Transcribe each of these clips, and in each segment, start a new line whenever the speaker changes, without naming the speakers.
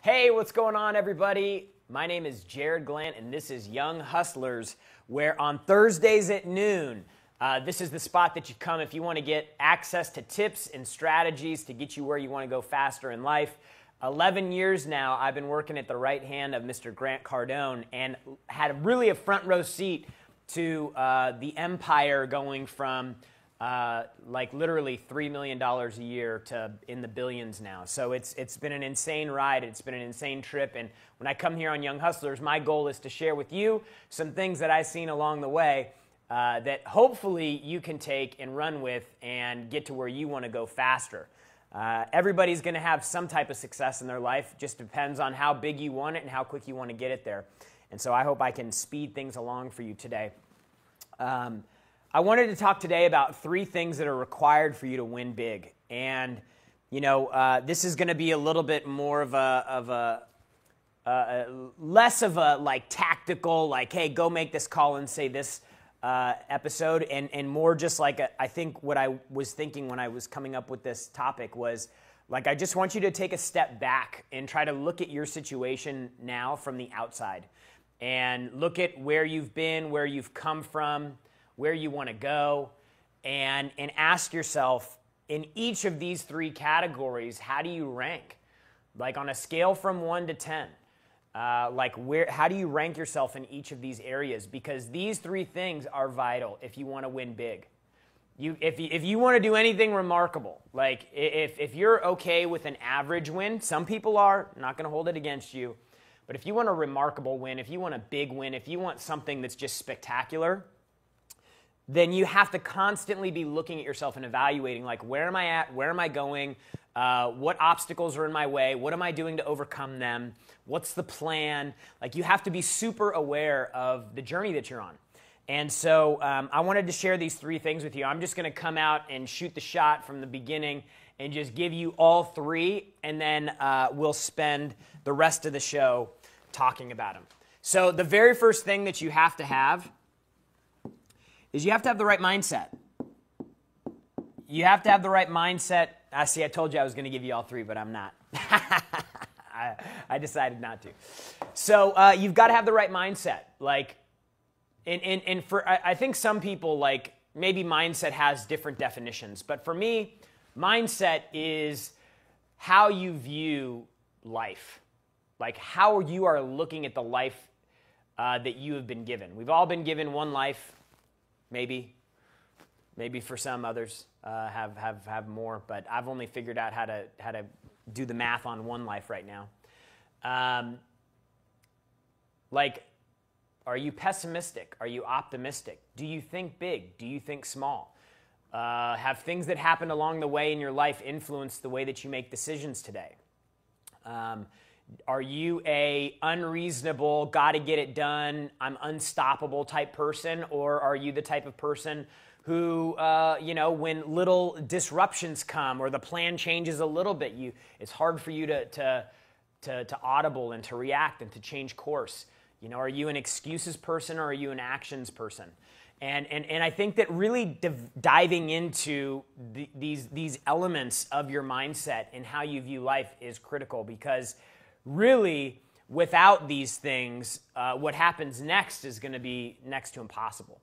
Hey, what's going on, everybody? My name is Jared Glant, and this is Young Hustlers, where on Thursdays at noon, this is the spot that you come if you want to get access to tips and strategies to get you where you want to go faster in life. 11 years now, I've been working at the right hand of Mr. Grant Cardone and had really a front row seat to the empire going from like literally $3 million a year to in the billions now. So it's been an insane ride. It's been an insane trip. And when I come here on Young Hustlers, my goal is to share with you some things that I've seen along the way that hopefully you can take and run with and get to where you want to go faster. Everybody's going to have some type of success in their life. Just depends on how big you want it and how quick you want to get it there. And so I hope I can speed things along for you today. I wanted to talk today about 3 things that are required for you to win big. And, you know, this is going to be a little bit more of less of a like tactical, like, hey, go make this call and say this episode, and more just like I think what I was thinking when I was coming up with this topic was, like, I just want you to take a step back and try to look at your situation now from the outside and look at where you've been, where you've come from, where you want to go, and ask yourself, in each of these 3 categories, how do you rank? Like on a scale from 1 to 10, how do you rank yourself in each of these areas? Because these 3 things are vital if you want to win big. If you want to do anything remarkable, like if you're okay with an average win, some people are, not going to hold it against you, but if you want a remarkable win, if you want a big win, if you want something that's just spectacular, then you have to constantly be looking at yourself and evaluating, like, where am I at? Where am I going? What obstacles are in my way? What am I doing to overcome them? What's the plan? Like, you have to be super aware of the journey that you're on. And so I wanted to share these 3 things with you. I'm just going to come out and shoot the shot from the beginning and just give you all 3, and then we'll spend the rest of the show talking about them. So the very first thing that you have to have is you have to have the right mindset. You have to have the right mindset. See, I told you I was going to give you all 3, but I'm not. I decided not to. So you've got to have the right mindset. Like, and for I think some people, like, maybe mindset has different definitions, but for me, mindset is how you view life, like how you are looking at the life that you have been given. We've all been given one life. Maybe for some others have more, but I've only figured out how to do the math on one life right now. Like, are you pessimistic? Are you optimistic? Do you think big? Do you think small? Have things that happened along the way in your life influenced the way that you make decisions today? Are you a unreasonable, gotta get it done, I'm unstoppable type person? Or are you the type of person who, when little disruptions come or the plan changes a little bit, it's hard for you to audible and to react and to change course? You know, are you an excuses person or are you an actions person? And I think that really diving into these elements of your mindset and how you view life is critical, because really, without these things, what happens next is going to be next to impossible.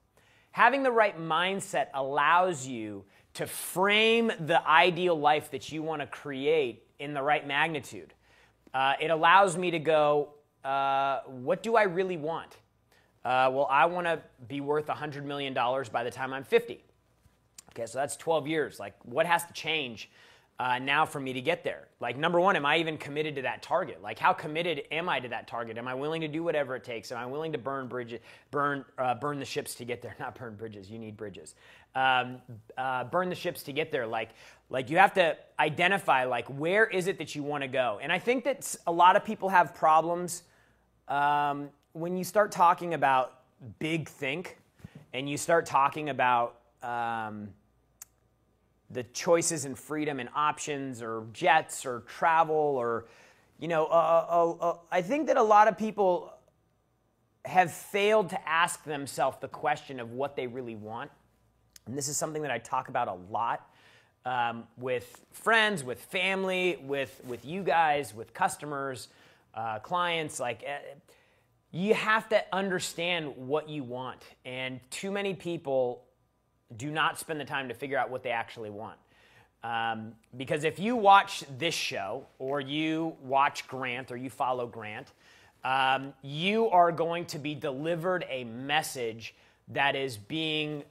Having the right mindset allows you to frame the ideal life that you want to create in the right magnitude. It allows me to go, what do I really want? Well, I want to be worth $100 million by the time I'm 50. Okay, so that's 12 years. Like, what has to change now for me to get there? Like, number one, am I even committed to that target? Like, how committed am I to that target? Am I willing to do whatever it takes? Am I willing to burn the ships to get there? Not burn bridges. You need bridges. Burn the ships to get there. Like you have to identify, like, where is it that you want to go? And I think that a lot of people have problems when you start talking about big think and you start talking about the choices and freedom and options or jets or travel or, I think that a lot of people have failed to ask themselves the question of what they really want. And this is something that I talk about a lot with friends, with family, with you guys, with customers. clients. Like, you have to understand what you want. And too many people do not spend the time to figure out what they actually want. Because if you watch this show, or you watch Grant, or you follow Grant, you are going to be delivered a message that is being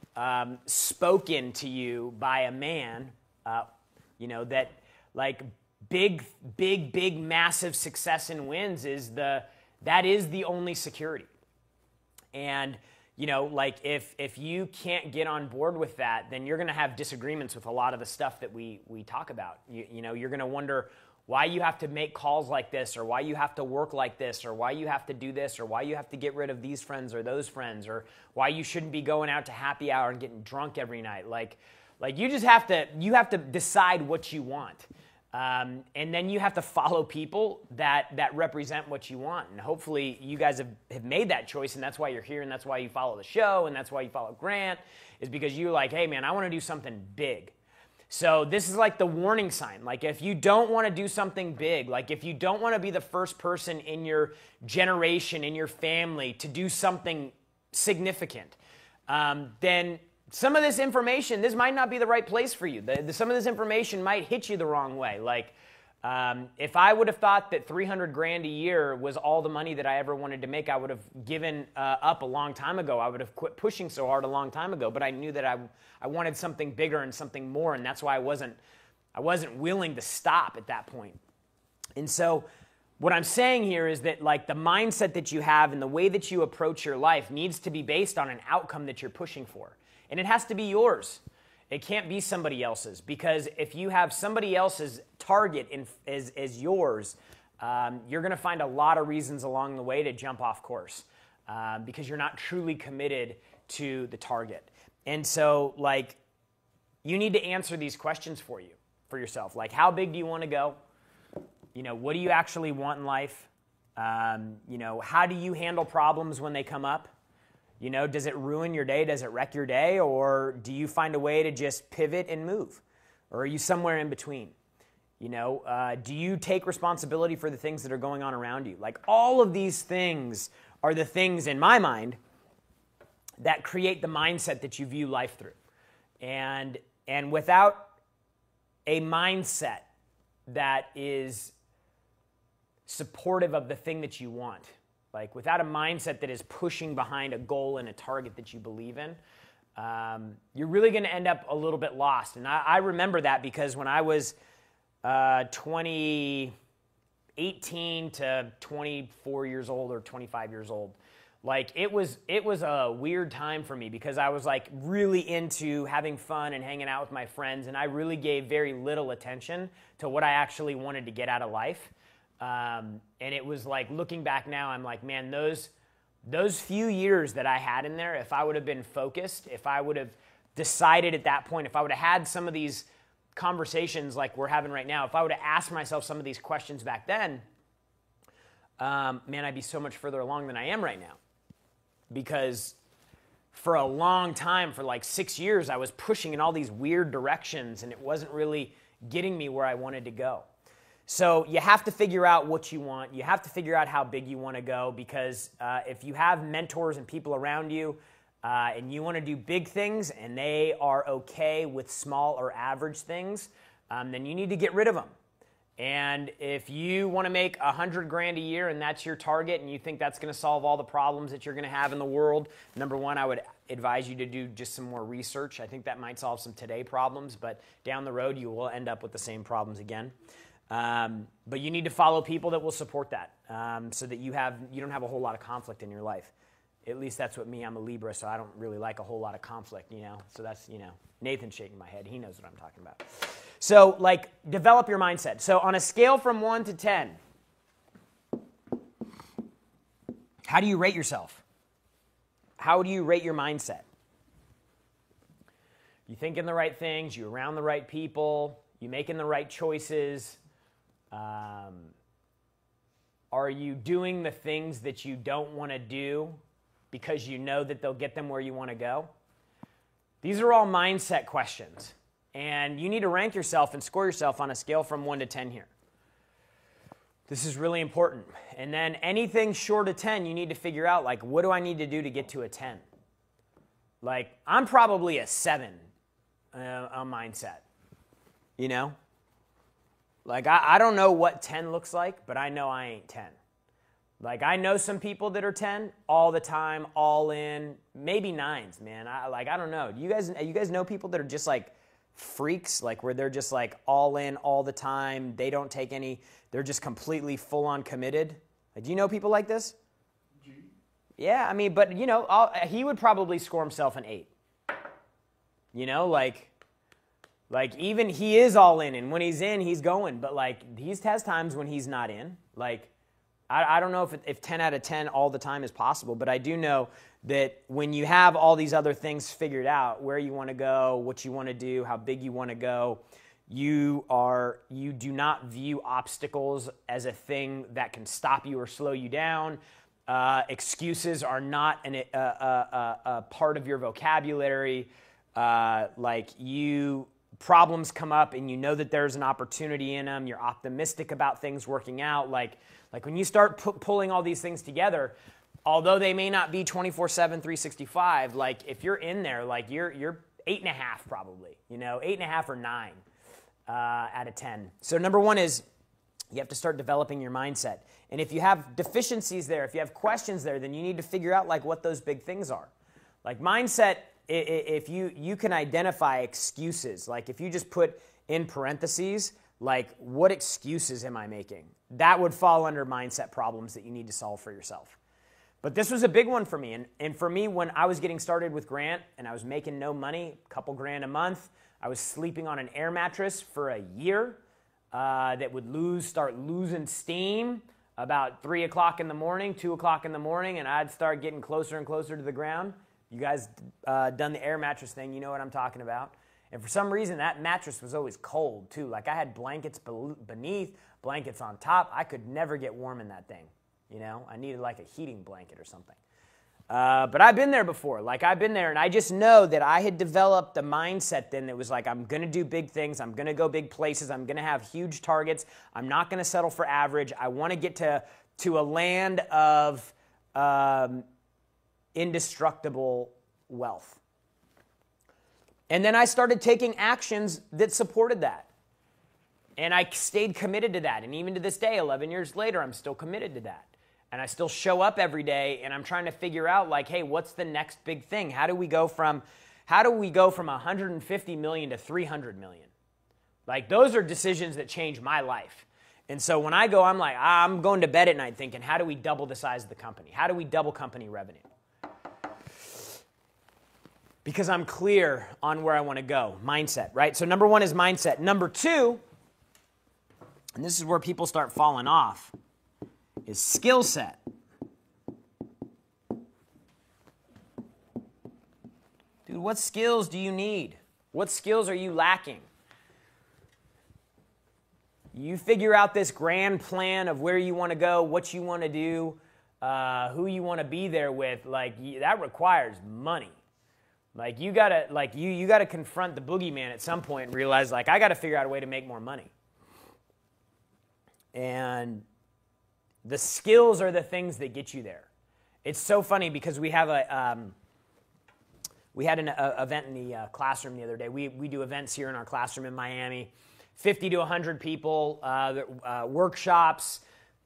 spoken to you by a man, that like big, massive success and wins that is the only security. And, like if you can't get on board with that, then you're going to have disagreements with a lot of the stuff that we talk about. You're going to wonder why you have to make calls like this, or why you have to work like this, or why you have to do this, or why you have to get rid of these friends or those friends, or why you shouldn't be going out to happy hour and getting drunk every night. Like you just have to decide what you want. And then you have to follow people that represent what you want. And hopefully you guys have made that choice, and that's why you're here, and that's why you follow the show, and that's why you follow Grant, is because you're like, hey man, I want to do something big. So this is like the warning sign. Like if you don't want to do something big, like if you don't want to be the first person in your generation, in your family, to do something significant, then some of this information, this might not be the right place for you. Some of this information might hit you the wrong way. Like, if I would have thought that $300,000 a year was all the money that I ever wanted to make, I would have given up a long time ago. I would have quit pushing so hard a long time ago. But I knew that I wanted something bigger and something more, and that's why I wasn't willing to stop at that point. And so what I'm saying here is that like the mindset that you have and the way that you approach your life needs to be based on an outcome that you're pushing for. And it has to be yours. It can't be somebody else's, because if you have somebody else's target as yours, you're going to find a lot of reasons along the way to jump off course, because you're not truly committed to the target. And so, like, you need to answer these questions for yourself. Like, how big do you want to go? What do you actually want in life? How do you handle problems when they come up? Does it ruin your day? Does it wreck your day? Or do you find a way to just pivot and move? Or are you somewhere in between? Do you take responsibility for the things that are going on around you? Like, all of these things are the things, in my mind, that create the mindset that you view life through. And without a mindset that is supportive of the thing that you want, like without a mindset that is pushing behind a goal and a target that you believe in, you're really going to end up a little bit lost. And I remember that, because when I was 18 to 24 years old or 25 years old, like it was a weird time for me, because I was like really into having fun and hanging out with my friends, and I really gave very little attention to what I actually wanted to get out of life. And it was like, looking back now, I'm like, man, those few years that I had in there, if I would have been focused, if I would have decided at that point, if I would have had some of these conversations like we're having right now, if I would have asked myself some of these questions back then, man, I'd be so much further along than I am right now. Because for a long time, for like 6 years, I was pushing in all these weird directions, and it wasn't really getting me where I wanted to go. So you have to figure out what you want. You have to figure out how big you want to go, because if you have mentors and people around you, and you want to do big things and they are okay with small or average things, then you need to get rid of them. And if you want to make $100,000 a year and that's your target, and you think that's going to solve all the problems that you're going to have in the world, number one, I would advise you to do just some more research. I think that might solve some today problems, but down the road you will end up with the same problems again. But you need to follow people that will support that, so that you don't have a whole lot of conflict in your life. At least that's what I'm a Libra, so I don't really like a whole lot of conflict, So that's, Nathan's shaking my head. He knows what I'm talking about. So, like, develop your mindset. So on a scale from 1 to 10, how do you rate yourself? How do you rate your mindset? You thinking the right things? You around the right people? You making the right choices? Are you doing the things that you don't want to do because you know that they'll get them where you want to go? These are all mindset questions. And you need to rank yourself and score yourself on a scale from 1 to 10 here. This is really important. And then anything short of 10, you need to figure out, like, what do I need to do to get to a 10? Like, I'm probably a 7 on mindset, you know? Like, I don't know what 10 looks like, but I know I ain't 10. Like, I know some people that are 10 all the time, all in, maybe 9s, man. I don't know. You guys know people that are just, like, freaks, like, where they're just, like, all in all the time. They don't take any, they're just completely full-on committed. Like, do you know people like this? Yeah, I mean, but, you know, he would probably score himself an 8. You know, like even he is all in, and when he's in, he's going. But, like, he has times when he's not in. Like, I don't know if 10 out of 10 all the time is possible, but I do know that when you have all these other things figured out, where you want to go, what you want to do, how big you want to go, you do not view obstacles as a thing that can stop you or slow you down. Excuses are not a part of your vocabulary. Problems come up and you know that there's an opportunity in them. You're optimistic about things working out. Like when you start pulling all these things together, although they may not be 24/7, 365, like if you're in there, like you're 8.5 probably, you know, 8.5 or 9 out of 10. So number one is you have to start developing your mindset. And if you have deficiencies there, if you have questions there, then you need to figure out like what those big things are. Like mindset, if you can identify excuses, like if you just put in parentheses, like what excuses am I making? That would fall under mindset problems that you need to solve for yourself. But this was a big one for me. And for me, when I was getting started with Grant and I was making no money, a couple grand a month, I was sleeping on an air mattress for a year that would start losing steam about 3 o'clock in the morning, 2 o'clock in the morning, and I'd start getting closer and closer to the ground. You guys done the air mattress thing, you know what I'm talking about. And for some reason, that mattress was always cold, too. Like, I had blankets beneath, blankets on top. I could never get warm in that thing, you know? I needed, like, a heating blanket or something. But I've been there before. Like, I've been there, and I just know that I had developed the mindset then that was like, I'm going to do big things. I'm going to go big places. I'm going to have huge targets. I'm not going to settle for average. I want to get to a land of indestructible wealth. And then I started taking actions that supported that. And I stayed committed to that. And even to this day, 11 years later, I'm still committed to that. And I still show up every day, and I'm trying to figure out, like, hey, what's the next big thing? How do we go from 150 million to 300 million? Like, those are decisions that change my life. And so when I go, I'm like, I'm going to bed at night thinking, how do we double the size of the company? How do we double company revenue? Because I'm clear on where I want to go. Mindset, right? So number one is mindset. Number two, and this is where people start falling off, is skill set. Dude, what skills do you need? What skills are you lacking? You figure out this grand plan of where you want to go, what you want to do, who you want to be there with. Like, that requires money. Like, you gotta confront the boogeyman at some point and realize, like, I got to figure out a way to make more money. And the skills are the things that get you there. It's so funny because we have an event in the classroom the other day. We do events here in our classroom in Miami. 50 to 100 people, workshops,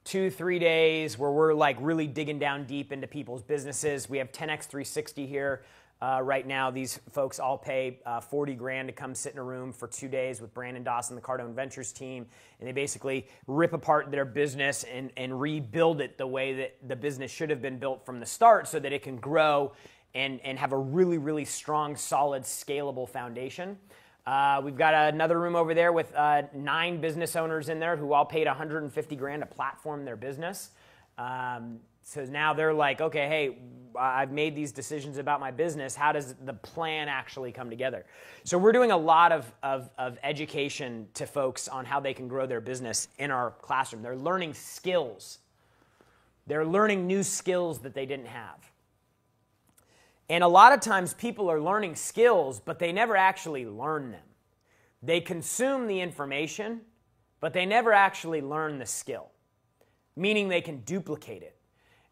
2-3 days where we're like really digging down deep into people's businesses. We have 10X 360 here. Right now, these folks all pay $40,000 to come sit in a room for 2 days with Brandon Dawson, the Cardone Ventures team, and they basically rip apart their business and rebuild it the way that the business should have been built from the start so that it can grow and have a really, really strong, solid, scalable foundation. We've got another room over there with 9 business owners in there who all paid $150,000 to platform their business. So now they're like, okay, hey, I've made these decisions about my business. How does the plan actually come together? So we're doing a lot of education to folks on how they can grow their business in our classroom. They're learning skills. They're learning new skills that they didn't have. And a lot of times people are learning skills, but they never actually learn them. They consume the information, but they never actually learn the skill. meaning they can duplicate it.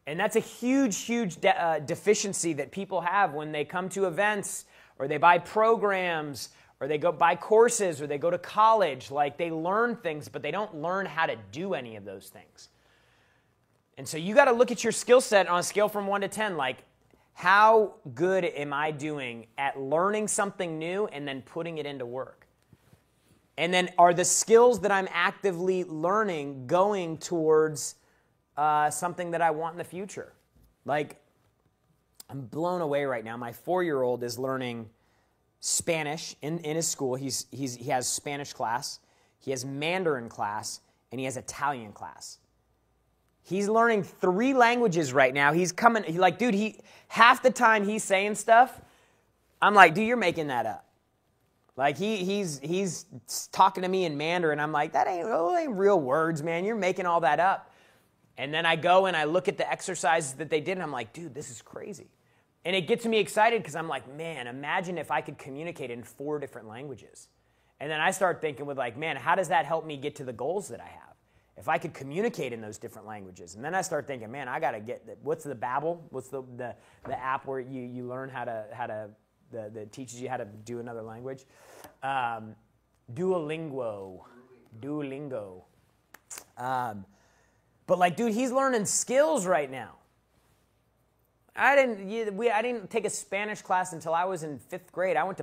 And that's a huge deficiency that people have when they come to events or they buy programs or they go buy courses or they go to college. Like, they learn things, but they don't learn how to do any of those things. And so you got to look at your skill set on a scale from 1 to 10. Like, how good am I doing at learning something new and then putting it into work? And then are the skills that I'm actively learning going towards something that I want in the future? Like, I'm blown away right now. My 4-year-old is learning Spanish in his school. He has Spanish class, he has Mandarin class, and he has Italian class. He's learning 3 languages right now. Half the time he's saying stuff, I'm like, dude, you're making that up. Like, he's talking to me in Mandarin. I'm like, that ain't real words, man. You're making all that up. And then I go and I look at the exercises that they did, and I'm like, dude, this is crazy. And it gets me excited because I'm like, man, imagine if I could communicate in 4 different languages. And then I start thinking with like, man, how does that help me get to the goals that I have? If I could communicate in those different languages. And then I start thinking, man, I got to get, what's the Babbel? What's the app where you learn how to that teaches you how to do another language? Duolingo. But like, dude, he's learning skills right now. I didn't take a Spanish class until I was in 5th grade. I was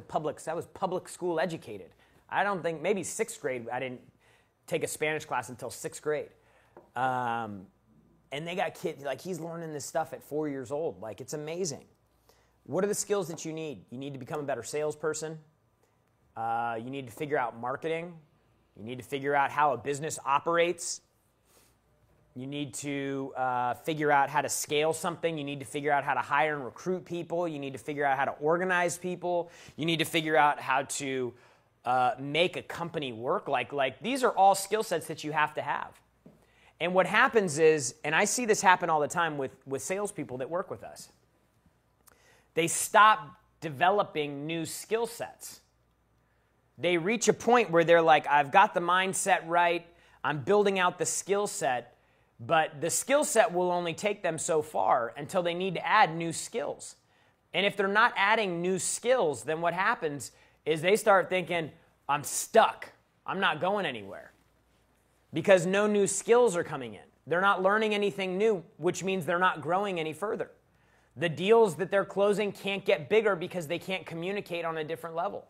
public school educated. I don't think, maybe 6th grade, I didn't take a Spanish class until 6th grade. And they got kids, like, he's learning this stuff at 4 years old. Like, it's amazing. What are the skills that you need? You need to become a better salesperson. You need to figure out marketing. You need to figure out how a business operates. You need to figure out how to scale something. You need to figure out how to hire and recruit people. You need to figure out how to organize people. You need to figure out how to make a company work. Like these are all skill sets that you have to have. And what happens is, and I see this happen all the time with salespeople that work with us, they stop developing new skill sets. They reach a point where they're like, I've got the mindset right, I'm building out the skill set, but the skill set will only take them so far until they need to add new skills. And if they're not adding new skills, then what happens is they start thinking, I'm stuck. I'm not going anywhere. Because no new skills are coming in. They're not learning anything new, which means they're not growing any further. The deals that they're closing can't get bigger because they can't communicate on a different level.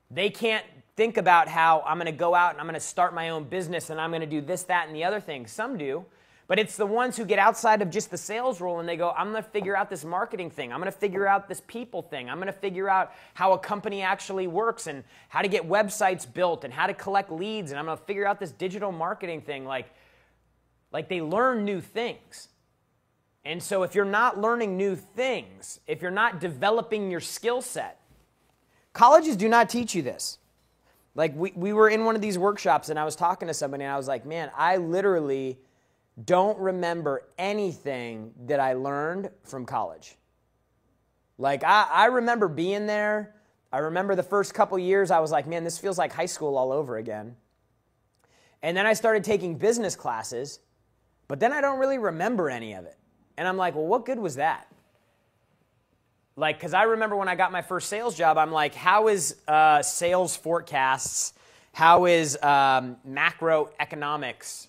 They can't think about how I'm going to go out and I'm going to start my own business and I'm going to do this, that, and the other thing. Some do, but it's the ones who get outside of just the sales role and they go, I'm going to figure out this marketing thing. I'm going to figure out this people thing. I'm going to figure out how a company actually works and how to get websites built and how to collect leads. And I'm going to figure out this digital marketing thing. Like they learn new things. And so if you're not learning new things, if you're not developing your skill set, colleges do not teach you this. Like we were in one of these workshops and I was talking to somebody and I was like, man, I literally don't remember anything that I learned from college. Like I remember being there. I remember the first couple years I was like, man, this feels like high school all over again. And then I started taking business classes, but then I don't really remember any of it. And I'm like, well, what good was that? Like, because I remember when I got my first sales job, I'm like, how is sales forecasts? How is macroeconomics?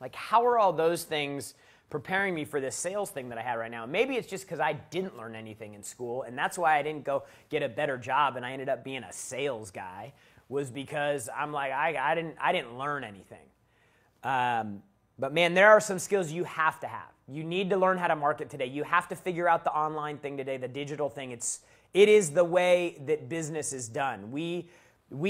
Like, how are all those things preparing me for this sales thing that I had right now? Maybe it's just because I didn't learn anything in school, and that's why I didn't go get a better job, and I ended up being a sales guy, was because I'm like, I didn't learn anything. But man, there are some skills you have to have. You need to learn how to market today. You have to figure out the online thing today, the digital thing. It is the way that business is done. We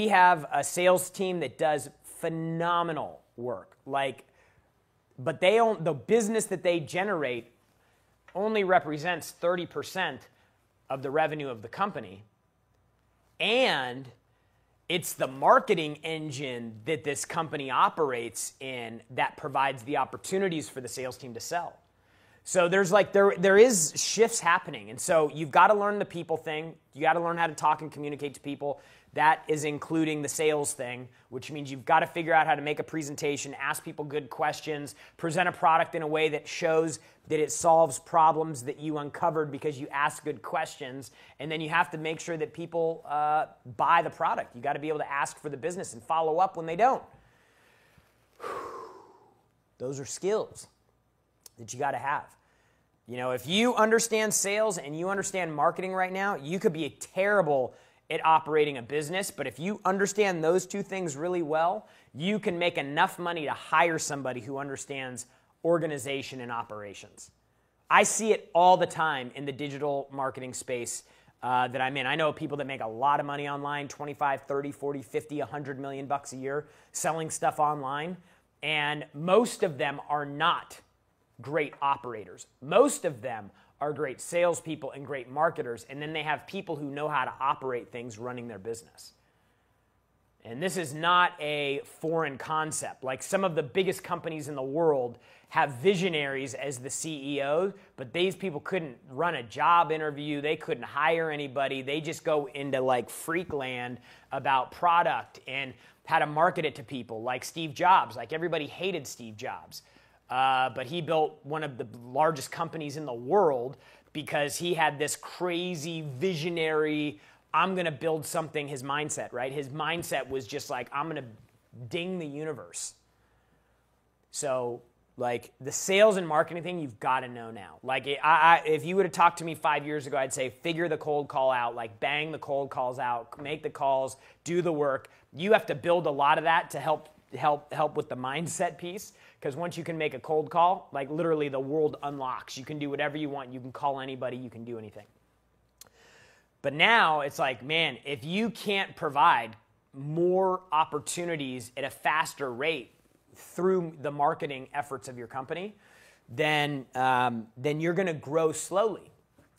have a sales team that does phenomenal work. But the business that they generate only represents 30% of the revenue of the company. And it's the marketing engine that this company operates in that provides the opportunities for the sales team to sell. So there is shifts happening. And so you've got to learn the people thing. You got to learn how to talk and communicate to people. That is including the sales thing, which means you've got to figure out how to make a presentation, ask people good questions, present a product in a way that shows that it solves problems that you uncovered because you asked good questions. And then you have to make sure that people buy the product. You got to be able to ask for the business and follow up when they don't. Those are skills that you got to have. You know, if you understand sales and you understand marketing right now, you could be terrible at operating a business, but if you understand those two things really well, you can make enough money to hire somebody who understands organization and operations. I see it all the time in the digital marketing space that I'm in. I know people that make a lot of money online, 25, 30, 40, 50, 100 million bucks a year selling stuff online, and most of them are not great operators. Most of them are great salespeople and great marketers, and then they have people who know how to operate things running their business. And this is not a foreign concept. Like some of the biggest companies in the world have visionaries as the CEO, but these people couldn't run a job interview. They couldn't hire anybody. They just go into like freak land about product and how to market it to people. Like Steve Jobs. Like everybody hated Steve Jobs. But he built one of the largest companies in the world because he had this crazy visionary, I'm going to build something, his mindset, right? His mindset was just like, I'm going to ding the universe. So, like, the sales and marketing thing, you've got to know now. Like, if you would have talked to me 5 years ago, I'd say figure the cold call out, like bang the cold calls out, make the calls, do the work. You have to build a lot of that to help with the mindset piece. Because once you can make a cold call, like literally the world unlocks. You can do whatever you want. You can call anybody. You can do anything. But now it's like, man, if you can't provide more opportunities at a faster rate through the marketing efforts of your company, then you're going to grow slowly.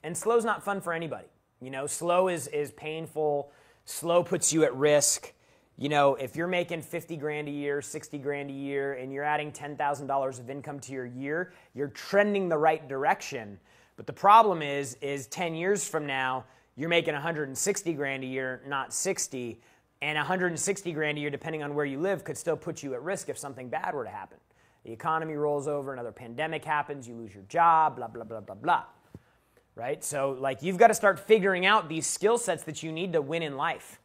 And slow's not fun for anybody. You know, slow is painful. Slow puts you at risk. You know, if you're making 50 grand a year, 60 grand a year, and you're adding $10,000 of income to your year, you're trending the right direction. But the problem is 10 years from now, you're making 160 grand a year, not 60, and 160 grand a year, depending on where you live, could still put you at risk if something bad were to happen. The economy rolls over, another pandemic happens, you lose your job, blah, blah, blah, blah, blah. Right? So, like, you've got to start figuring out these skill sets that you need to win in life.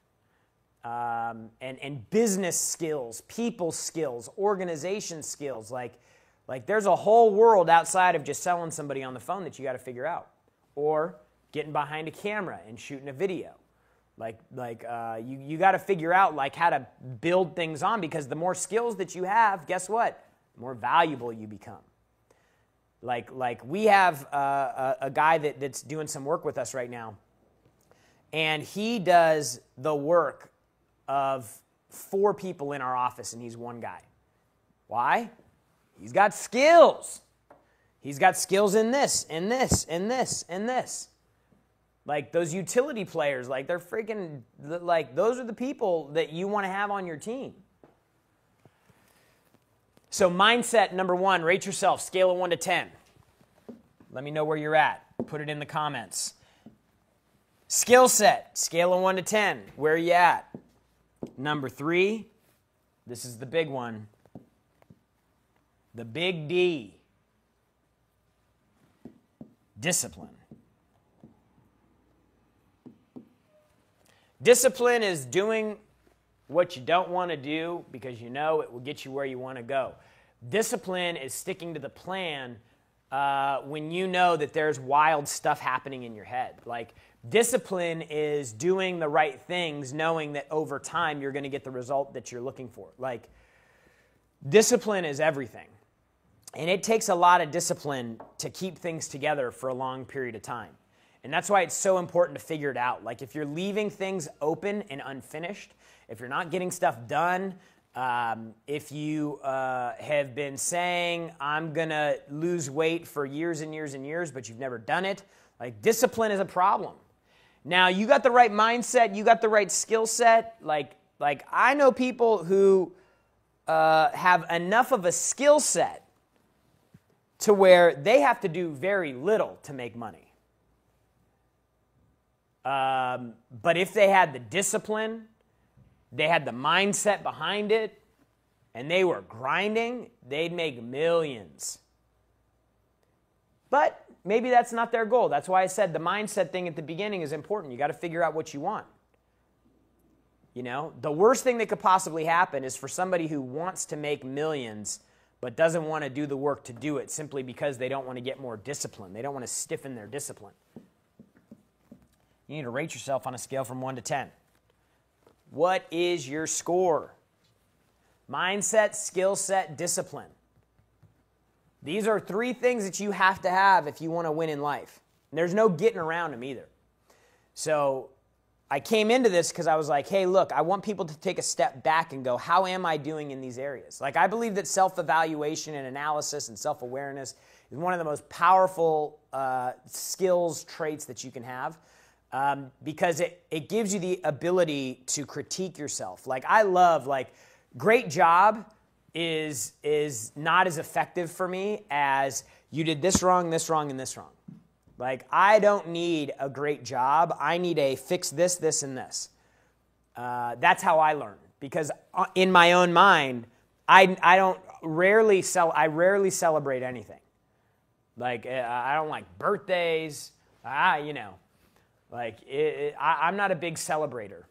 And business skills, people skills, organization skills. Like there's a whole world outside of just selling somebody on the phone that you got to figure out, or getting behind a camera and shooting a video. You got to figure out like how to build things on, because the more skills that you have, guess what? The more valuable you become. Like we have a guy that's doing some work with us right now, and he does the work of 4 people in our office, and he's one guy. Why? He's got skills. He's got skills in this, and this, and this, and this. Like those utility players, like they're freaking, like those are the people that you want to have on your team. So mindset number 1, rate yourself, scale of 1 to 10. Let me know where you're at. Put it in the comments. Skill set, scale of 1 to 10. Where are you at? Number 3, this is the big one. The big D. Discipline. Discipline is doing what you don't want to do because you know it will get you where you want to go. Discipline is sticking to the plan when you know that there's wild stuff happening in your head. Like, discipline is doing the right things, knowing that over time you're going to get the result that you're looking for. Like, discipline is everything. And it takes a lot of discipline to keep things together for a long period of time. And that's why it's so important to figure it out. Like, if you're leaving things open and unfinished, if you're not getting stuff done, if you have been saying, I'm going to lose weight for years and years and years, but you've never done it, like, discipline is a problem. Now, you got the right mindset, you got the right skill set. Like I know people who have enough of a skill set to where they have to do very little to make money. But if they had the discipline they had the mindset behind it, and they were grinding, they'd make millions. But maybe that's not their goal. That's why I said the mindset thing at the beginning is important. You got to figure out what you want. You know, the worst thing that could possibly happen is for somebody who wants to make millions but doesn't want to do the work to do it simply because they don't want to get more discipline. They don't want to stiffen their discipline. You need to rate yourself on a scale from 1 to 10. What is your score? Mindset, skill set, discipline. These are 3 things that you have to have if you want to win in life. And there's no getting around them either. So I came into this because I was like, hey, look, I want people to take a step back and go, how am I doing in these areas? Like, I believe that self-evaluation and analysis and self-awareness is one of the most powerful skills, traits that you can have because it gives you the ability to critique yourself. Like, I love, like, great job is not as effective for me as you did this wrong, and this wrong. Like, I don't need a great job. I need a fix this, this, and this. That's how I learn. Because in my own mind, I rarely celebrate anything. Like, I don't like birthdays. I'm not a big celebrator.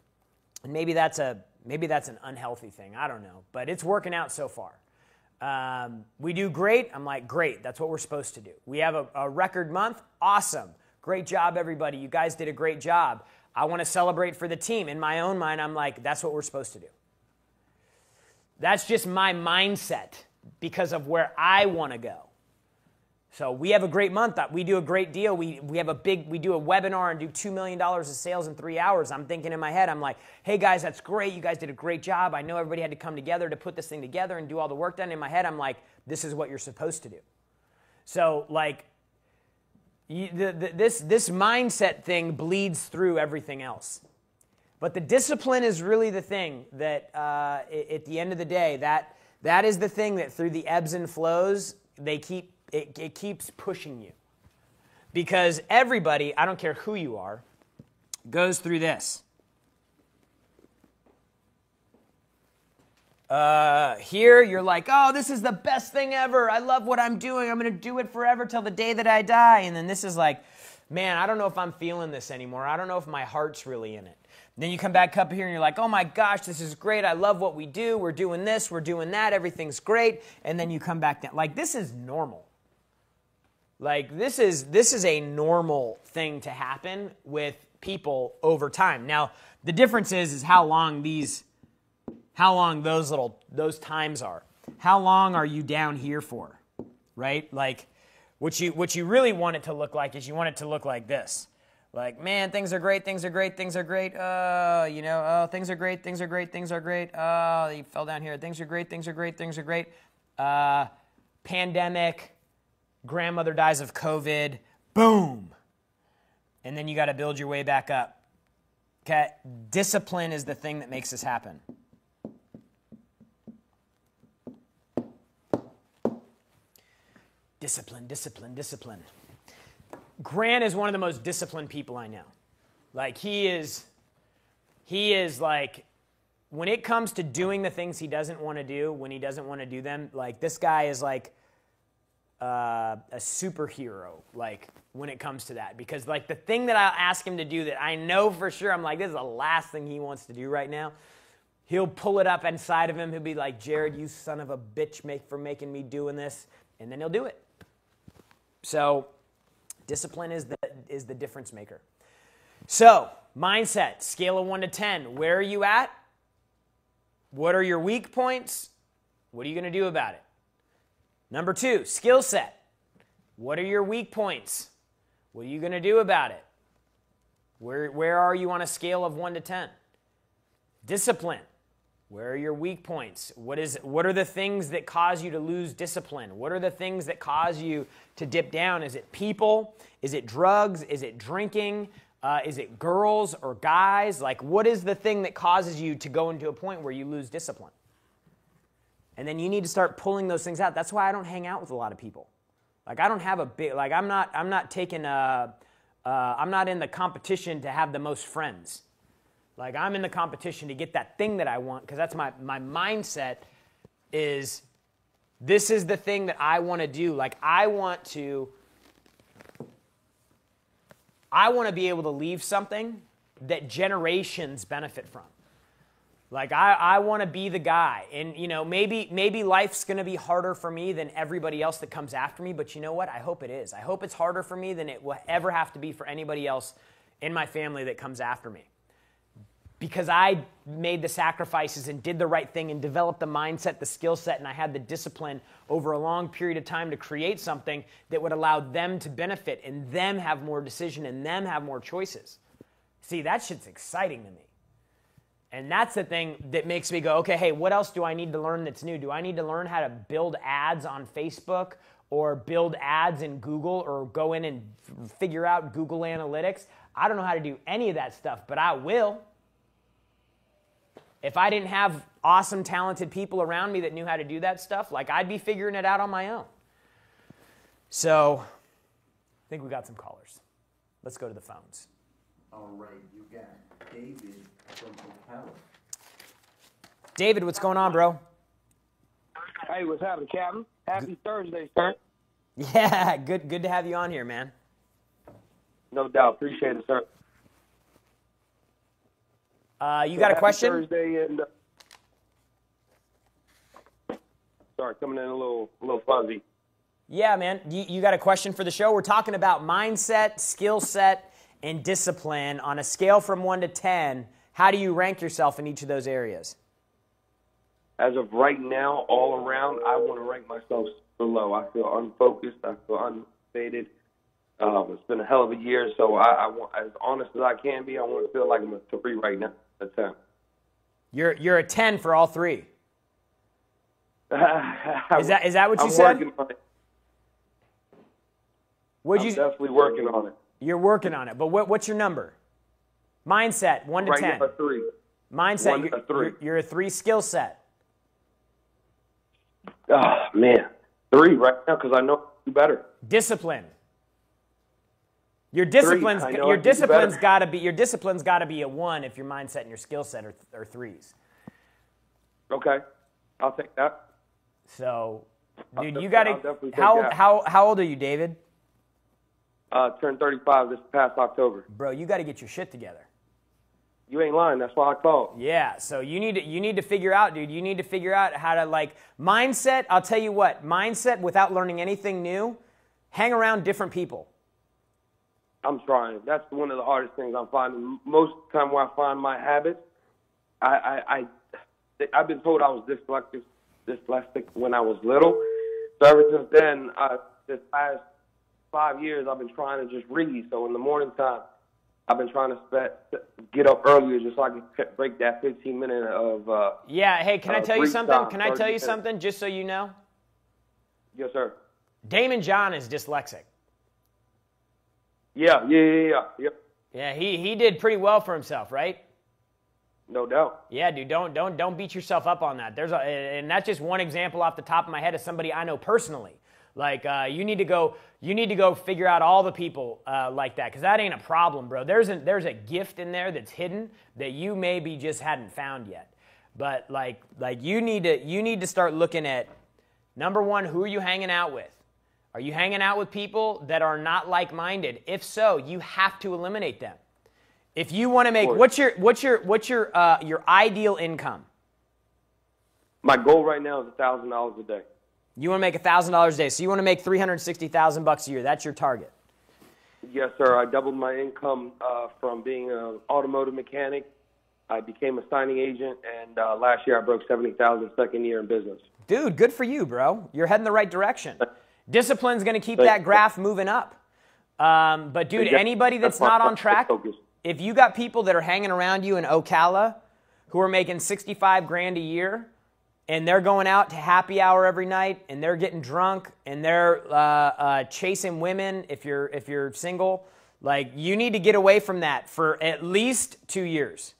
And maybe that's an unhealthy thing. I don't know. But it's working out so far. We do great. I'm like, great. That's what we're supposed to do. We have a record month. Awesome. Great job, everybody. You guys did a great job. I want to celebrate for the team. In my own mind, I'm like, that's what we're supposed to do. That's just my mindset because of where I want to go. So we have a great month. We do a great deal. We do a webinar and do $2 million of sales in 3 hours. I'm thinking in my head, I'm like, hey guys, that's great. You guys did a great job. I know everybody had to come together to put this thing together and do all the work done. In my head, I'm like, this is what you're supposed to do. So like, this mindset thing bleeds through everything else. But the discipline is really the thing that at the end of the day, that is the thing that through the ebbs and flows, it keeps pushing you. Because everybody, I don't care who you are, goes through this. Here, you're like, oh, this is the best thing ever. I love what I'm doing. I'm going to do it forever till the day that I die. And then this is like, man, I don't know if I'm feeling this anymore. I don't know if my heart's really in it. And then you come back up here and you're like, oh my gosh, this is great. I love what we do. We're doing this. We're doing that. Everything's great. And then you come back down. Like, this is normal. Like, this is a normal thing to happen with people over time. Now, the difference is how long those times are. How long are you down here for, right? Like, what you really want it to look like is you want it to look like this. Like, man, things are great, things are great, things are great. Oh, things are great, things are great, things are great. Oh, you fell down here. Things are great, things are great, things are great. Pandemic, grandmother dies of COVID, boom. And then you got to build your way back up. Okay? Discipline is the thing that makes this happen. Discipline, discipline, discipline. Grant is one of the most disciplined people I know. Like, he is like, when it comes to doing the things he doesn't want to do, when he doesn't want to do them, like, this guy is like a superhero, like, when it comes to that. Because, like, the thing that I'll ask him to do that I know for sure, I'm like, this is the last thing he wants to do right now. He'll pull it up inside of him. He'll be like, Jared, you son of a bitch for making me doing this. And then he'll do it. So discipline is the difference maker. So mindset, scale of 1 to 10. Where are you at? What are your weak points? What are you going to do about it? Number 2, skill set. What are your weak points? What are you going to do about it? Where are you on a scale of 1 to 10? Discipline. Where are your weak points? What are the things that cause you to lose discipline? What are the things that cause you to dip down? Is it people? Is it drugs? Is it drinking? Is it girls or guys? Like, what is the thing that causes you to go into a point where you lose discipline? And then you need to start pulling those things out. That's why I don't hang out with a lot of people. Like, I don't have a big, like, I'm not in the competition to have the most friends. Like, I'm in the competition to get that thing that I want, because that's my mindset is, this is the thing that I want to do. Like, I want to be able to leave something that generations benefit from. Like, I want to be the guy. And, you know, maybe life's going to be harder for me than everybody else that comes after me, but you know what? I hope it is. I hope it's harder for me than it will ever have to be for anybody else in my family that comes after me. Because I made the sacrifices and did the right thing and developed the mindset, the skill set, and I had the discipline over a long period of time to create something that would allow them to benefit and them have more decision and them have more choices. See, that shit's exciting to me. And that's the thing that makes me go, okay, hey, what else do I need to learn that's new? Do I need to learn how to build ads on Facebook or build ads in Google or go in and figure out Google Analytics? I don't know how to do any of that stuff, but I will. If I didn't have awesome, talented people around me that knew how to do that stuff, like, I'd be figuring it out on my own. So, I think we got some callers. Let's go to the phones.
All right, you got David from Ocala.
David, what's going on, bro?
Hey, what's happening, Captain? Happy Thursday, sir.
Yeah, good to have you on here, man.
No doubt. Appreciate it, sir.
You got a question?
Thursday and sorry, coming in a little fuzzy.
Yeah, man. You got a question for the show? We're talking about mindset, skill set, and discipline on a scale from 1 to 10. How do you rank yourself in each of those areas?
As of right now, all around, I want to rank myself super low. I feel unfocused. I feel unmotivated. It's been a hell of a year, so I want, as honest as I can be, I want to feel like I'm a 3 right now, a 10.
You're a 10 for all 3. Is that what you
I'm
said?
Working on it.
I'm
definitely working on it.
You're working on it, but what's your number? Mindset, 1 to 10.
Right now, a 3.
Mindset,
a 3.
You're a 3 skill set.
Oh, man. 3 right now because I know I do better.
Discipline. Your discipline's got to be a 1 if your mindset and your skill set are 3s.
Okay, I'll take that.
So, dude,
I'll
you got to.
definitely take
How old are you, David?
Turned 35 this past October.
Bro, you got to get your shit together.
You ain't lying. That's why I called.
Yeah, so you need to figure out, dude. You need to figure out how to, like, mindset. I'll tell you what, mindset without learning anything new. Hang around different people.
I'm trying. That's one of the hardest things I'm finding. Most of the time where I find my habits, I've been told I was dyslexic when I was little. So ever since then, this past 5 years, I've been trying to just read. So in the morning time, I've been trying to get up earlier just so I can break that 15-minute of
yeah, hey, can I tell you something?
time,
Can I tell you
30
something, just so you know?
Yes, sir.
Damon John is dyslexic.
Yeah.
Yeah, he did pretty well for himself, right?
No doubt.
Yeah, dude, don't beat yourself up on that. And that's just one example off the top of my head of somebody I know personally. Like, you need to go figure out all the people like that, because that ain't a problem, bro. There's a gift in there that's hidden that you maybe just hadn't found yet. But like you need to start looking at, number 1, who are you hanging out with? Are you hanging out with people that are not like-minded? If so, you have to eliminate them. If you want to make, what's your ideal income?
My goal right now is $1,000 a day.
You want to make $1,000 a day, so you want to make $360,000 a year. That's your target.
Yes, sir. I doubled my income from being an automotive mechanic. I became a signing agent, and last year I broke $70,000 second year in business. Dude,
good for you, bro. You're heading the right direction. Discipline's going to keep that graph moving up. But, dude, anybody that's not on track, if you got people that are hanging around you in Ocala who are making $65,000 a year, and they're going out to happy hour every night, and they're getting drunk, and they're chasing women if you're single, like, you need to get away from that for at least 2 years.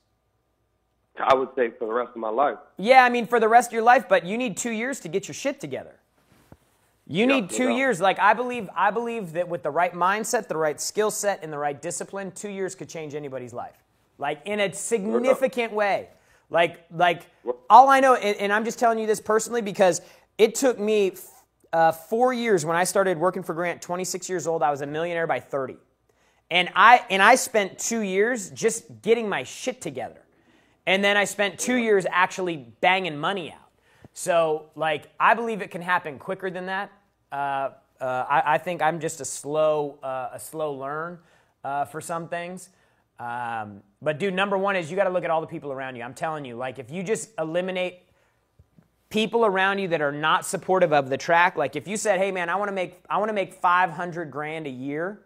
I would say for the rest of my life.
Yeah, I mean, for the rest of your life, but you need 2 years to get your shit together. You need 2 years. Like, I believe that with the right mindset, the right skill set, and the right discipline, 2 years could change anybody's life. like in a significant way. Like all I know, and I'm just telling you this personally because it took me 4 years when I started working for Grant, 26 years old, I was a millionaire by 30. And I spent 2 years just getting my shit together. And then I spent 2 years actually banging money out. So, like, I believe it can happen quicker than that. I think I'm just a slow learn for some things. But, dude, number one is you got to look at all the people around you. I'm telling you, like, if you just eliminate people around you that are not supportive of the track, like if you said, hey, man, I want to make 500 grand a year,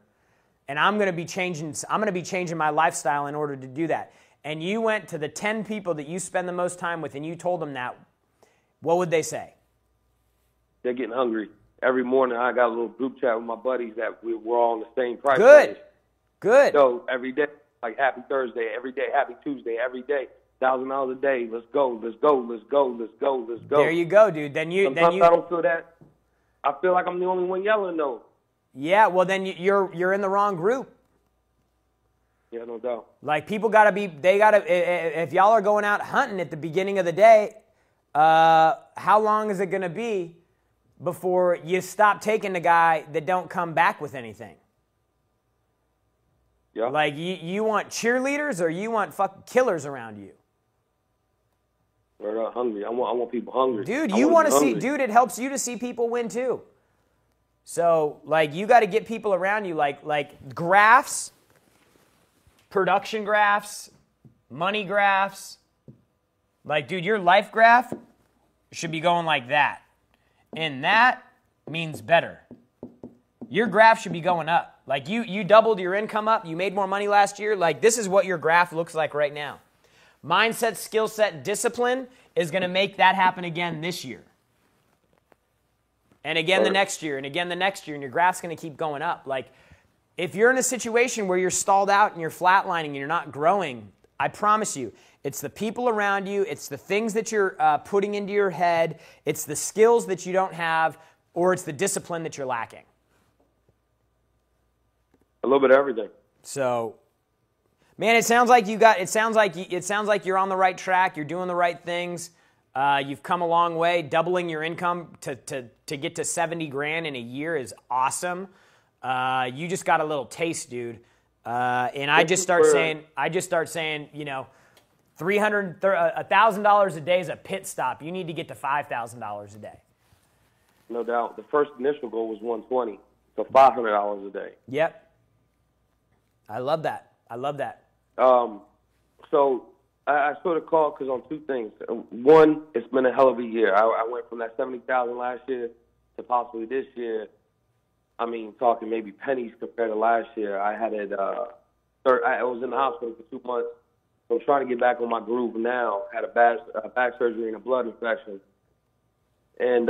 and I'm going to be changing my lifestyle in order to do that. And you went to the 10 people that you spend the most time with and you told them that, what would they say?
They're getting hungry. Every morning I got a little group chat with my buddies that we're all on the same price.
Good.
So every day, like happy Thursday, every day, happy Tuesday, every day, $1,000 a day. Let's go.
There you go, dude.
Sometimes I don't feel that. I feel like I'm the only one yelling though.
Yeah, well then you're in the wrong group.
Yeah, no doubt.
Like people if y'all are going out hunting at the beginning of the day, how long is it going to be before you stop taking the guy that don't come back with anything?
Yeah.
Like you want cheerleaders or you want fucking killers around you?
We're hungry. I want people hungry.
Dude, you want to see, dude, it helps you to see people win too. So, like, you got to get people around you, like graphs, production graphs, money graphs. Like, dude, your life graph should be going like that. And that means better. Your graph should be going up. Like, you doubled your income up. You made more money last year. Like, this is what your graph looks like right now. Mindset, skill set, discipline is going to make that happen again this year. And again the next year, and again the next year, and your graph's going to keep going up. Like, if you're in a situation where you're stalled out and you're flatlining and you're not growing, I promise you, it's the people around you, it's the things that you're putting into your head, it's the skills that you don't have, or it's the discipline that you're lacking.
A little bit of everything.
So, man, it sounds like you're on the right track. You're doing the right things. You've come a long way. Doubling your income to get to 70 grand in a year is awesome. You just got a little taste, dude. And I just start saying, you know, $1,000 a day is a pit stop. You need to get to $5,000 a day.
No doubt. The first initial goal was 120, so $500 a day.
Yep. I love that.
So I sort of called because on two things. One, it's been a hell of a year. I went from that 70,000 last year to possibly this year. I mean, talking maybe pennies compared to last year. I was in the hospital for 2 months. So I'm trying to get back on my groove now. Had a back surgery and a blood infection. And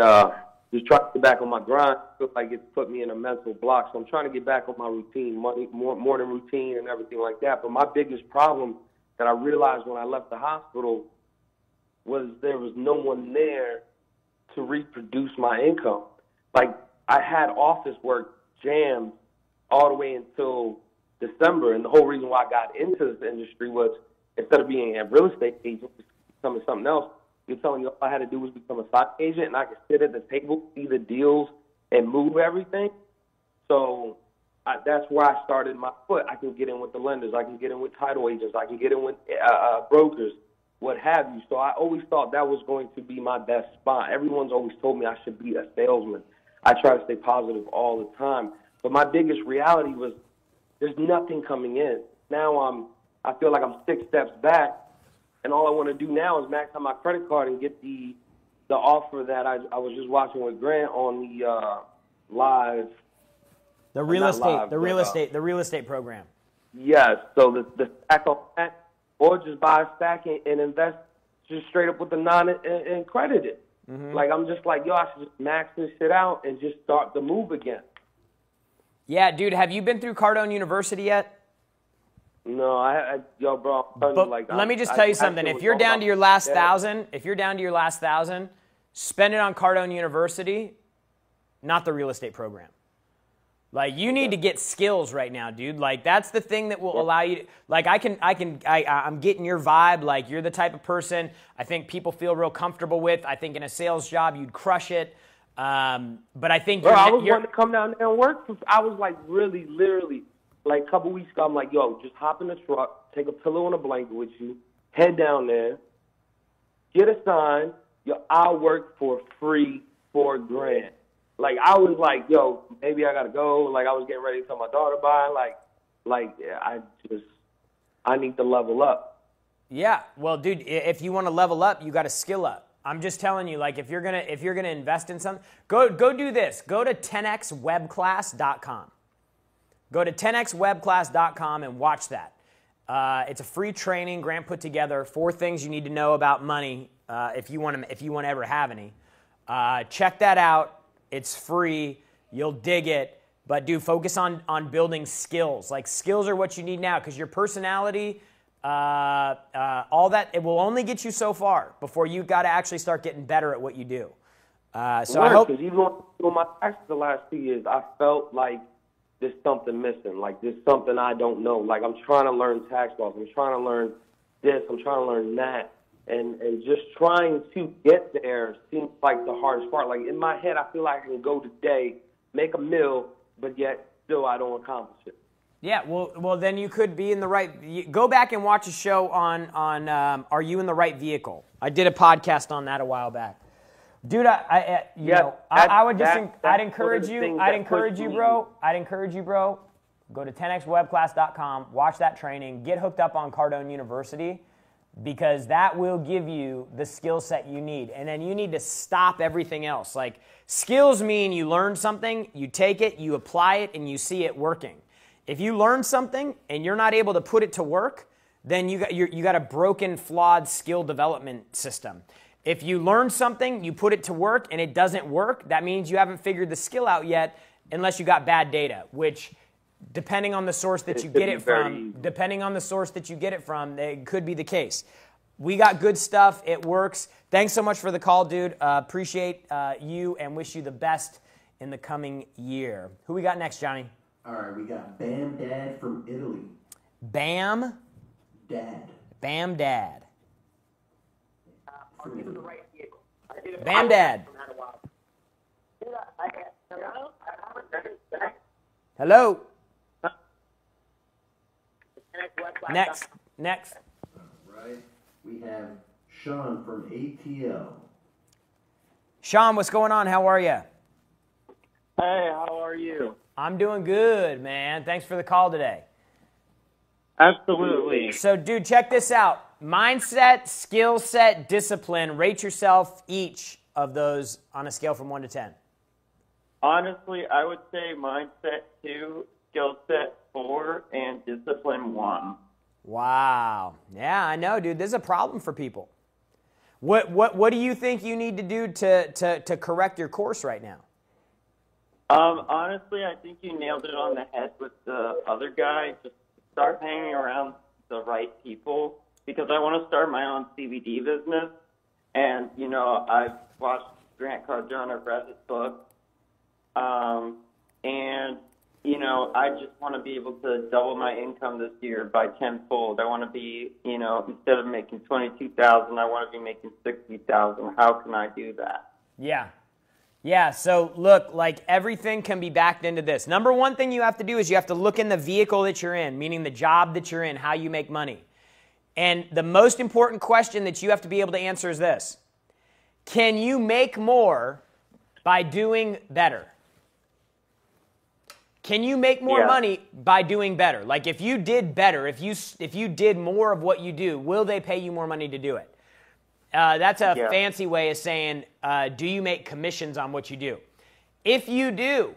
just trying to get back on my grind. Feels like it's put me in a mental block. So I'm trying to get back on my routine, morning routine and everything like that. But my biggest problem that I realized when I left the hospital was there was no one there to reproduce my income. Like, I had office work jammed all the way until December, and the whole reason why I got into this industry was instead of being a real estate agent, becoming something else. You're telling me all I had to do was become a stock agent, and I could sit at the table, see the deals, and move everything. So that's where I started my foot. I can get in with the lenders. I can get in with title agents. I can get in with brokers, what have you. So I always thought that was going to be my best spot. Everyone's always told me I should be a salesman. I try to stay positive all the time. But my biggest reality was there's nothing coming in. Now I feel like I'm 6 steps back, and all I want to do now is max out my credit card and get the offer that I was just watching with Grant on the live.
The real estate program.
Yes. So the stack on that, or just buy a stack and invest just straight up with the non and credit it. Mm-hmm. Like, I'm just like, yo, I should just max this shit out and just start the move again.
Yeah, dude, have you been through Cardone University yet?
No, yo, bro.
Let me just tell you something. If you're down to your last $1,000, spend it on Cardone University, not the real estate program. Like, you need to get skills right now, dude. Like, that's the thing that will allow you to, like, I'm getting your vibe. Like, you're the type of person I think people feel real comfortable with. I think in a sales job, you'd crush it. But I think
I was wanting to come down there and work. I was like really, literally, like a couple weeks ago, I'm like, yo, just hop in the truck, take a pillow and a blanket with you, head down there, get a sign, yo, I'll work for free for $1,000. Like, I was like, yo, maybe I got to go. Like, I was getting ready to tell my daughter bye. I need to level up.
Yeah. Well, dude, if you want to level up, you got to skill up. I'm just telling you, like, if you're gonna invest in something, go do this. Go to 10xwebclass.com. Go to 10xwebclass.com and watch that. It's a free training Grant put together. 4 things you need to know about money if you want to ever have any. Check that out. It's free. You'll dig it. But do focus on building skills. Like, skills are what you need now, because your personality, all that, it will only get you so far before you got to actually start getting better at what you do. I hope.
Because even on my taxes the last 2 years, I felt like there's something missing. Like, there's something I don't know. Like, I'm trying to learn tax laws. I'm trying to learn this. I'm trying to learn that. And just trying to get there seems like the hardest part. Like, in my head, I feel like I can go today, make a meal, but yet still I don't accomplish it.
Yeah, well, then you could be in the right. Go back and watch a show on Are You in the Right Vehicle? I did a podcast on that a while back, dude. I'd encourage you, bro. Go to 10xwebclass.com, watch that training, get hooked up on Cardone University, because that will give you the skill set you need. And then you need to stop everything else. Like, skills mean you learn something, you take it, you apply it, and you see it working. If you learn something and you're not able to put it to work, then you got a broken, flawed skill development system. If you learn something, you put it to work, and it doesn't work, that means you haven't figured the skill out yet, unless you got bad data, which, depending on the source that you get it from, it could be the case. We got good stuff. It works. Thanks so much for the call, dude. Appreciate you and wish you the best in the coming year. Who we got next, Johnny?
All right, we got Bam Dad from Italy.
Bam?
Dad.
Bam Dad.
Are you in the right vehicle?
Bam Dad. Hello. Next.
All right, we have Sean from ATL.
Sean, what's going on? How are you?
Hey, how are you?
I'm doing good, man. Thanks for the call today.
Absolutely.
So, dude, check this out. Mindset, skill set, discipline. Rate yourself each of those on a scale from 1 to 10.
Honestly, I would say mindset 2, skill set 4, and discipline 1.
Wow. Yeah, I know, dude. This is a problem for people. What do you think you need to do to correct your course right now?
Honestly, I think you nailed it on the head with the other guy. Just start hanging around the right people, because I want to start my own CBD business. And, you know, I've watched Grant Cardone, I've read his book. And, you know, I just want to be able to double my income this year by tenfold. I want to be, you know, instead of making $22,000, I want to be making $60,000. How can I do that?
Yeah. Yeah, so look, like, everything can be backed into this. Number one thing you have to do is you have to look in the vehicle that you're in, meaning the job that you're in, how you make money. And the most important question that you have to be able to answer is this: can you make more by doing better? Can you make more money by doing better? Like, if you did better, if you did more of what you do, will they pay you more money to do it? That's a fancy way of saying, do you make commissions on what you do? If you do,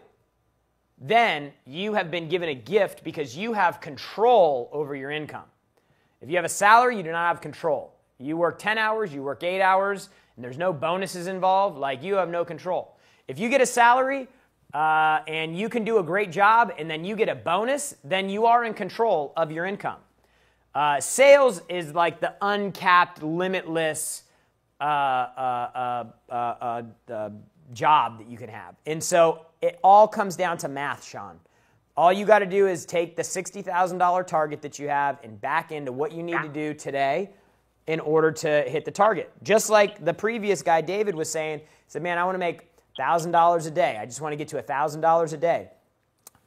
then you have been given a gift, because you have control over your income. If you have a salary, you do not have control. You work 10 hours, you work 8 hours, and there's no bonuses involved, like, you have no control. If you get a salary and you can do a great job and then you get a bonus, then you are in control of your income. Sales is like the uncapped, limitless job that you can have. And so it all comes down to math, Sean. All you got to do is take the $60,000 target that you have and back into what you need to do today in order to hit the target. Just like the previous guy, David, was saying, he said, man, I want to make $1,000 a day. I just want to get to $1,000 a day.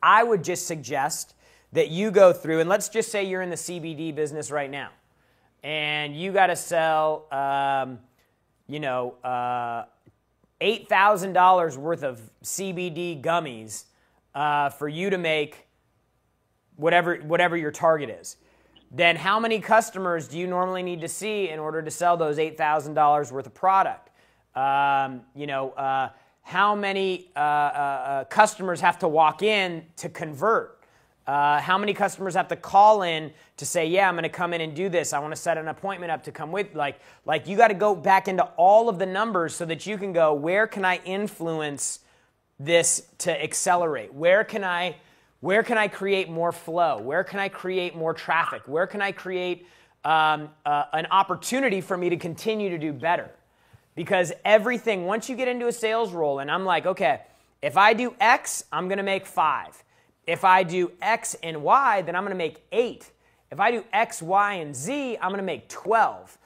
I would just suggest that you go through, and let's just say you're in the CBD business right now, and you got to sell, $8,000 worth of CBD gummies for you to make whatever your target is. Then how many customers do you normally need to see in order to sell those $8,000 worth of product? How many customers have to walk in to convert? How many customers have to call in to say, yeah, I'm going to come in and do this. I want to set an appointment up to come with. Like you got to go back into all of the numbers so that you can go, where can I influence this to accelerate? Where can I create more flow? Where can I create more traffic? Where can I create an opportunity for me to continue to do better? Because everything, once you get into a sales role, and I'm like, okay, if I do X, I'm going to make 5. If I do X and Y, then I'm going to make 8. If I do X, Y, and Z, I'm going to make 12.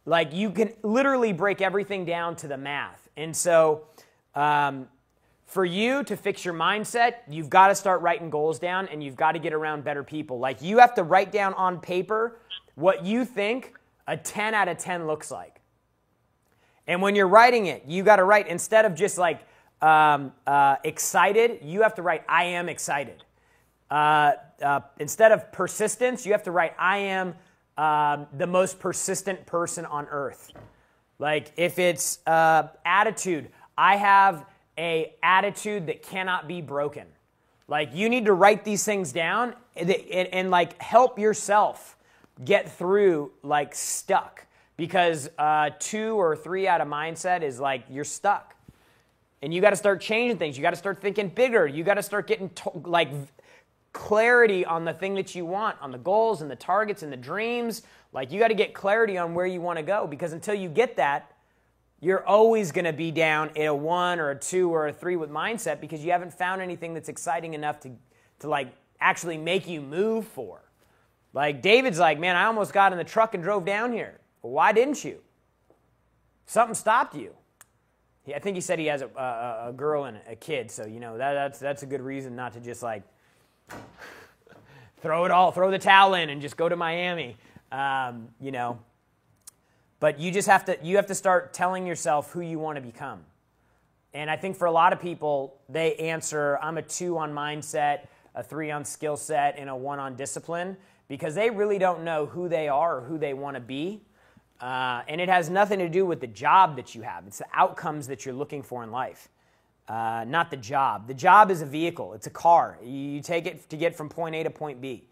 Like, you can literally break everything down to the math. And so for you to fix your mindset, you've got to start writing goals down, and you've got to get around better people. Like, you have to write down on paper what you think a 10 out of 10 looks like. And when you're writing it, you got to write, instead of just like excited, you have to write, I am excited. Instead of persistence, you have to write, I am the most persistent person on earth. Like, if it's attitude, I have an attitude that cannot be broken. Like, you need to write these things down and like help yourself get through like stuck. Because 2 or 3 out of mindset is like you're stuck. And you got to start changing things. You got to start thinking bigger. You got to start getting clarity on the thing that you want, on the goals and the targets and the dreams. Like, you got to get clarity on where you want to go, because until you get that, you're always going to be down at a 1 or a 2 or a 3 with mindset, because you haven't found anything that's exciting enough to like actually make you move for. Like, David's like, man, I almost got in the truck and drove down here. Well, why didn't you? Something stopped you. I think he said he has a girl and a kid, so that's a good reason not to just like throw the towel in and just go to Miami, But you just have to start telling yourself who you want to become. And I think for a lot of people, they answer, I'm a 2 on mindset, a 3 on skill set, and a 1 on discipline, because they really don't know who they are or who they want to be. And it has nothing to do with the job that you have. It's the outcomes that you're looking for in life, not the job. The job is a vehicle. It's a car. You take it to get from point A to point B.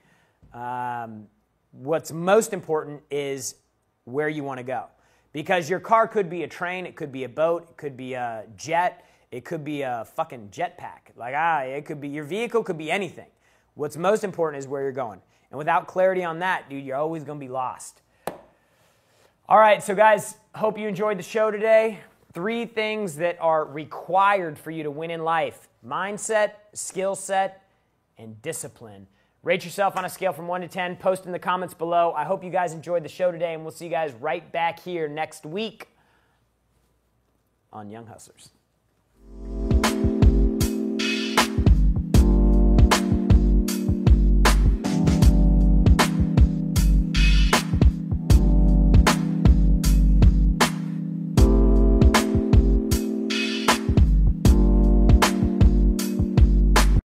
What's most important is where you want to go. Because your car could be a train, it could be a boat, it could be a jet, it could be a fucking jetpack. It could be, your vehicle could be anything. What's most important is where you're going. And without clarity on that, dude, you're always going to be lost. All right, so guys, hope you enjoyed the show today. 3 things that are required for you to win in life: mindset, skill set, and discipline. Rate yourself on a scale from 1 to 10. Post in the comments below. I hope you guys enjoyed the show today, and we'll see you guys right back here next week on Young Hustlers.